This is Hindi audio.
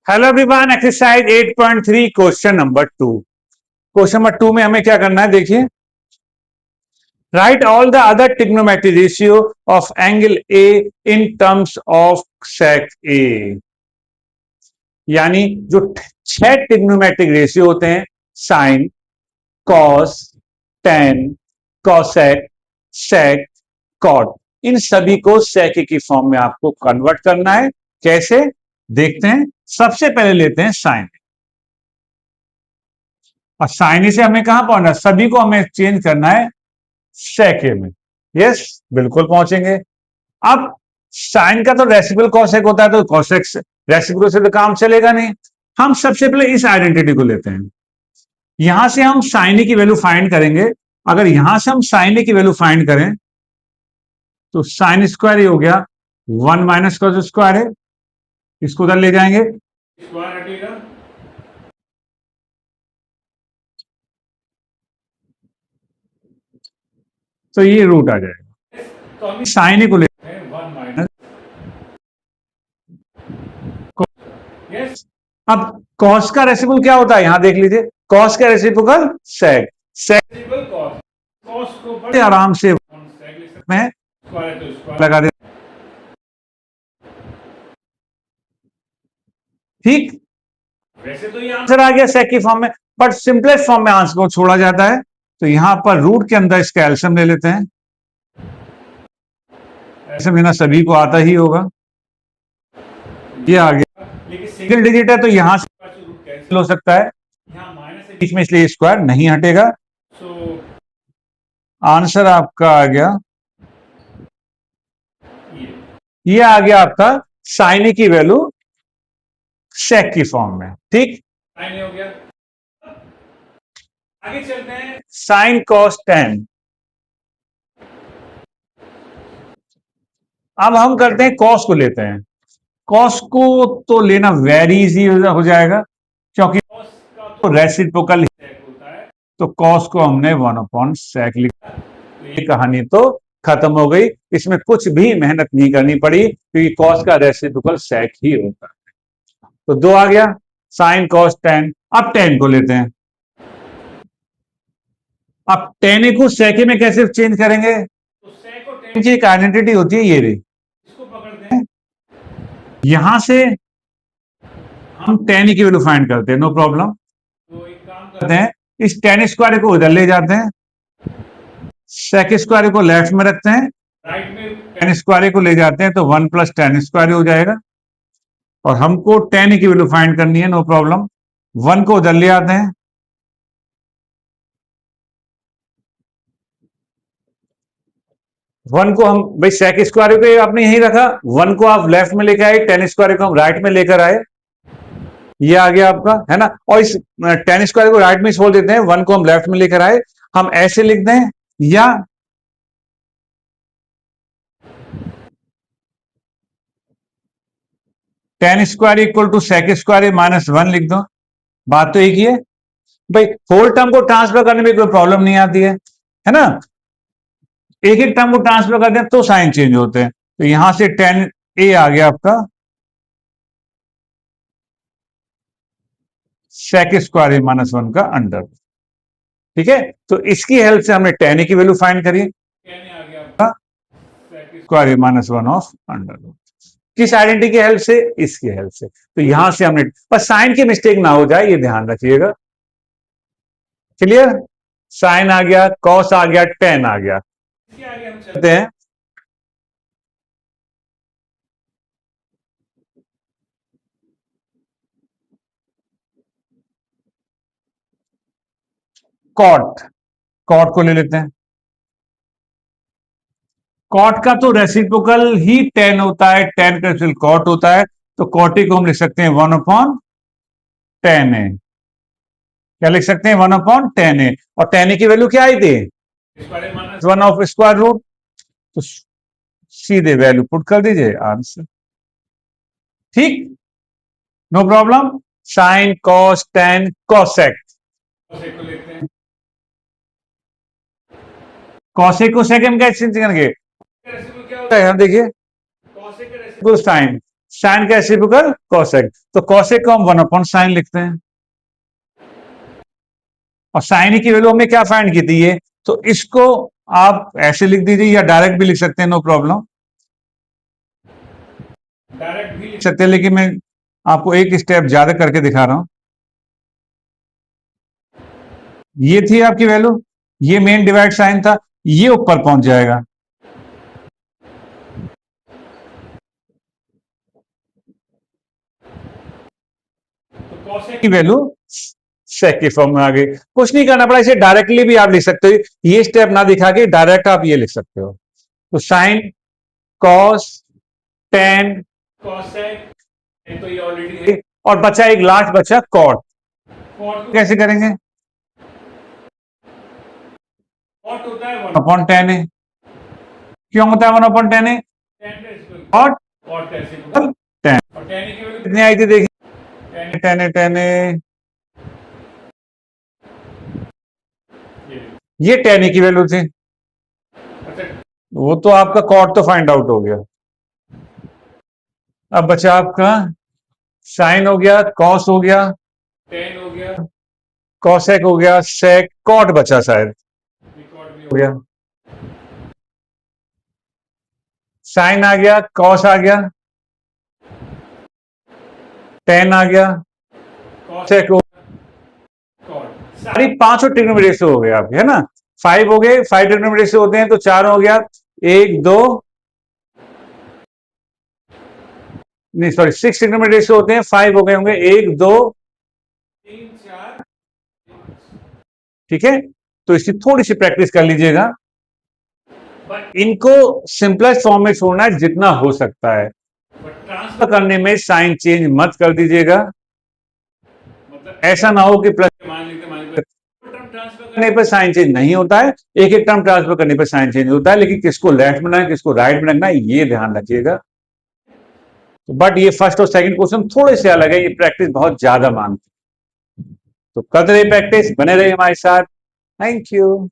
Hello everyone, exercise 8.3 question number 2। Question number 2 में हमें क्या करना है, देखिए। Write all the other trigonometric ratio of angle A in terms of sec A. यानी जो 6 ट्रिग्नोमेट्रिक रेशियो होते हैं, sine, cos, tan, cosec, sec, cot, इन सभी को सेक ए की फॉर्म में आपको कन्वर्ट करना है। कैसे, देखते हैं। सबसे पहले लेते हैं साइन, और साइन से हमें कहां पहुंचना है, सभी को हमें चेंज करना है सेक ए में। यस, बिल्कुल पहुंचेंगे। अब साइन का तो रेसिप्रोकल कॉसेक होता है, तो कॉसेक रेसिप्रोकल से तो काम चलेगा नहीं। हम सबसे पहले इस आइडेंटिटी को लेते हैं। यहां से हम साइन ए की वैल्यू फाइंड करेंगे। अगर यहां से हम साइन ए की वैल्यू फाइंड करें तो साइन स्क्वायर ही हो गया 1 माइनस कॉस स्क्वायर है, इसको उधर ले जाएंगे, स्क्वायर हटेगा, तो ये रूट आ जाएगा। तो हम साइन ए को लेते हैं 1 माइनस। अब कॉस का रेसिप्रोकल क्या होता है, यहां देख लीजिए। कॉस का रेसिप्रोकल सेक, सेक कॉस को बड़े आराम से में लगा दे। ठीक, वैसे तो ये आंसर आ गया सेक की फॉर्म में, बट सिंपलेस्ट फॉर्म में आंसर को छोड़ा जाता है। तो यहां पर रूट के अंदर इसका एल्सियम ले लेते हैं। एल्सियम लेना सभी को आता ही होगा, ये आ गया। लेकिन सिंगल डिजिट है तो यहां से कैंसिल हो सकता है, यहां माइनस है बीच में, इसलिए स्क्वायर नहीं हटेगा। सो आंसर आपका आ गया, ये आ गया आपका साइन ए की वैल्यू सेक की फॉर्म में। ठीक, साइन हो गया। आगे चलते हैं, साइन कॉस टेन। अब हम करते हैं कॉस को लेते हैं। कॉस को तो लेना वेरी इजी हो जाएगा, क्योंकि कॉस का तो रेसिप्रोकल होता है, तो कॉस को हमने 1/sec लिखा। ये कहानी तो खत्म हो गई, इसमें कुछ भी मेहनत नहीं करनी पड़ी, क्योंकि कॉस का रेसिप्रोकल सेक ही होता है। तो 2 आ गया, साइन कॉस टेन। अब टेन को लेते हैं। अब टेन को सेक में कैसे चेंज करेंगे, तो सेक और टेन की एक आइडेंटिटी होती है, ये रही, इसको पकड़ते हैं। यहां से हम टेन की वैल्यू फाइंड करते हैं, नो प्रॉब्लम। तो एक काम करते हैं, इस टेन स्क्वायर को इधर ले जाते हैं, सेक स्क्वायर को लेफ्ट में रखते हैं, राइट में टेन स्क्वायर को ले जाते हैं, तो 1 + tan स्क्वायर हो जाएगा। और हमको टेन की वैल्यू फाइंड करनी है, नो प्रॉब्लम। 1 को उधर ले आते हैं, वन को हम भाई सेक स्क्वायर को आपने यहीं रखा, 1 को आप लेफ्ट में लेकर आए, टेन स्क्वायर को हम राइट में लेकर आए, ये आ गया आपका, है ना। और इस टेन स्क्वायर को राइट में छोड़ देते हैं, 1 को हम लेफ्ट में लेकर आए, हम ऐसे लिख दें, या tan square equal to sec square -1 लिख दो। बात तो एक ही है भाई, होल टर्म को ट्रांसफर करने में कोई प्रॉब्लम नहीं आती है ना। एक एक टर्म को ट्रांसफर करते हैं तो साइन चेंज होते हैं। तो यहां से टेन ए आ गया आपका सेक स्क्वायर -1 का अंडर। ठीक है, तो इसकी हेल्प से हमने टेन ए की वैल्यू फाइंड करी, टेन ए आ गया आपका सेक स्क्वायर -1 ऑफ अंडर। किस आइडेंटिटी की हेल्प से, इसकी हेल्प से। तो यहां से हमने, पर साइन की मिस्टेक ना हो जाए, ये ध्यान रखिएगा। क्लियर, साइन आ गया, कॉस आ गया, टेन आ गया। आगे हम चलते हैं, कॉट। कॉट को ले लेते हैं। कॉट का तो रेसिप्रोकल ही टेन होता है, टेन का रेसिप्रोकल कॉट होता है, तो कॉटी को हम लिख सकते हैं 1/10 ए। क्या लिख सकते हैं, 1/10 ए। और टेन ए की वैल्यू क्या आई थी, 1 ऑफ स्क्वायर रूट, तो सीधे वैल्यू पुट कर दीजिए, आंसर। ठीक, no problem. Sine cos tan cosec, cosec को सेक में क्या चेंज करेंगे, क्या होता है, देखिए साइन, साइन का रेसिप्रोकल कॉसेक, तो कॉसेक को हम 1/sin लिखते हैं, और साइन की वैल्यू हमने क्या फाइंड की थी ये, तो इसको आप ऐसे लिख दीजिए या डायरेक्ट भी लिख सकते हैं, नो प्रॉब्लम, डायरेक्ट भी लिख सकते हैं, लेकिन मैं आपको एक स्टेप ज्यादा करके दिखा रहा हूं। ये थी आपकी वैल्यू, ये मेन डिवाइड साइन था, ये ऊपर पहुंच जाएगा, तो कॉसेक की वैल्यू सेक के फॉर्म में आ गई। कुछ नहीं करना पड़ा, इसे डायरेक्टली भी आप लिख सकते हो, ये स्टेप ना दिखा के डायरेक्ट आप ये लिख सकते हो। तो साइन कॉस टेन कॉसेक, तो ये ऑलरेडी है, और बचा एक लास्ट बचा कॉट। कॉट कैसे करेंगे, कॉट होता है 1/10 है, क्यों होता है 1/10 है, कॉट कॉट कैसे 10, और 10 की वैल्यू कितनी आई थी देखिए, 10 ये 10 की वैल्यू थी, वो तो आपका कॉट तो फाइंड आउट हो गया। अब बचा आपका साइन हो गया, कॉस हो गया, टेन हो गया, कॉसेक हो गया, सेक, कॉट बचा शायद, कॉट भी हो गया, साइन आ गया, कॉस आ गया, टेन आ गया, कॉसेक हो गया, सारी पांचों ट्रिग्नोमेट्री रेशियो हो गए आपके, है ना, 5 हो गए, 5 ट्रिग्नोमेट्री रेशियो होते हैं तो 4 हो गया, 1 2 नहीं सॉरी 6 ट्रिग्नोमेट्री रेशियो होते हैं, 5 हो गए होंगे, 1 2 3 4, ठीक है। तो इसकी थोड़ी सी प्रैक्टिस कर लीजिएगा, इनको सिंपलेस्ट फॉर्म में छोड़ना है जितना हो सकता है, ट्रांसफर करने में साइन चेंज मत कर दीजिएगा, मतलब ऐसा ना हो कि प्लस करने पर साइन चेंज नहीं होता है, एक एक टर्म ट्रांसफर करने पर साइन चेंज होता है, लेकिन किसको लेफ्ट में रखना है किसको राइट में रखना है ये ध्यान रखिएगा। बट ये फर्स्ट और सेकंड क्वेश्चन थोड़े से अलग है, ये प्रैक्टिस बहुत ज्यादा मांगती है, तो करते रहिए प्रैक्टिस, बने रहिए हमारे साथ। Thank you.